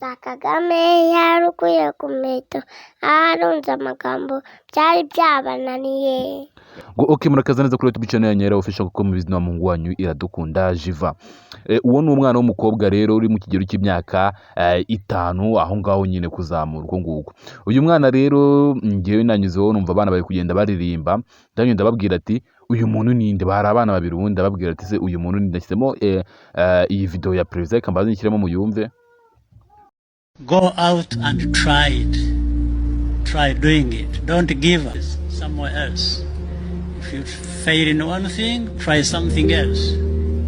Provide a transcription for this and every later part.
za Kagame yarukuye ku muheto arunze amagambo byari byabananiye. Okay, murakaza neza kuri YouTube channel ya Nyera Official kuko mubizi na Mungu wanyu iradukunda Jiva. Uwo ni umwana w'umukobwa rero uri mu kigero cy'imyaka 5 aho ngaho nyine kuzamura uko nguko. Uyu mwana rero ngewe nanyuzeho numva abana bari kugenda baririmba, ndagenda babwira ati uyu muntu ninde, bari abana babiri ubundi babwira ati se uyu muntu ninde, ndashyizemo iyi video ya President kambaza nyishyiremo muyumve. Go out and try it. Try doing it. Don't give up somewhere else. If you fail in one thing, try something else.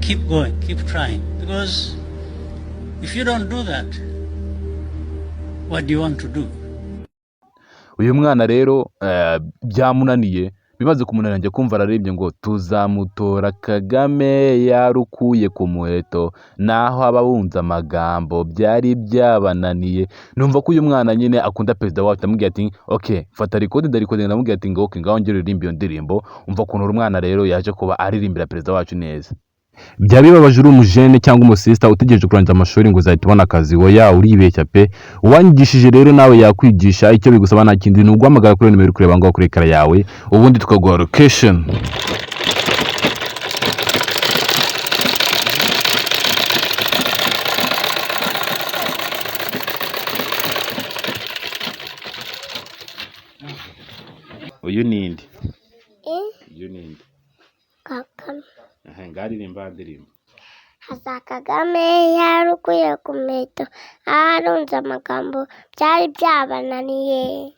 Keep going, keep trying. Because if you don't do that, what do you want to do? Uyu mwana rero byamunaniye, bimaze kumunanira njye kumva ararembye ngo tuzamutora Kagame yarukuye ku muheto naho abawunza amagambo byari byabananiye. Numva ko uyu mwana nyine akunda perezida wacu, amubwira ati okay fata record ndarikode, ndamubwira ati ngo okay ngaho ngero uririmba iyo ndirimbo. Umva kuntu umwana rero yaje kuba aririmbira perezida wacu neza. Byaba bibabaje uri umujene cyangwa umusista utegereje kurangiza amashuri ngo uzahita ubona akazi, oya uribeshya pe. Uwanyigishije rero nawe yakwigisha, icyo bigusaba nta kindi ni uguhamagara kuri nimero kureba ngo kuri ekara yawe ubundi tukaguha location. Uyu ninde? Uyu ninde? Kagame. Ngaririmba ndirimba. Za Kagame yarukuye ku muheto arunze amagambo byari byabananiye.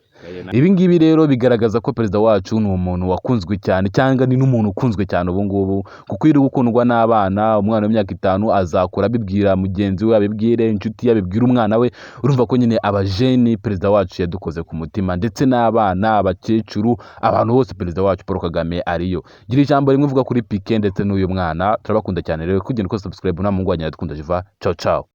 Ibi ngibi rero bigaragaza ko perezida wacu ni umuntu wakunzwe cyane, cyangwa ni n'umuntu ukunzwe cyane ubu ngubu, kuko iri gukundwa n'abana. Umwana w'imyaka 5 azakura abibwira mugenzi we, abibwire inshuti ye, abibwira umwana we. Urumva ko nyine abajeni perezida wacu yadukoze ku mutima, ndetse n'abana, abakecuru, abantu bose perezida wacu Paul Kagame ariyo. Gira ijambo rimwe uvuga kuri Pique ndetse n'uyu mwana. Turabakunda cyane rero, kugenda ko subscribe na Mungu wanyu iradukunda Jiva. Ciao ciao.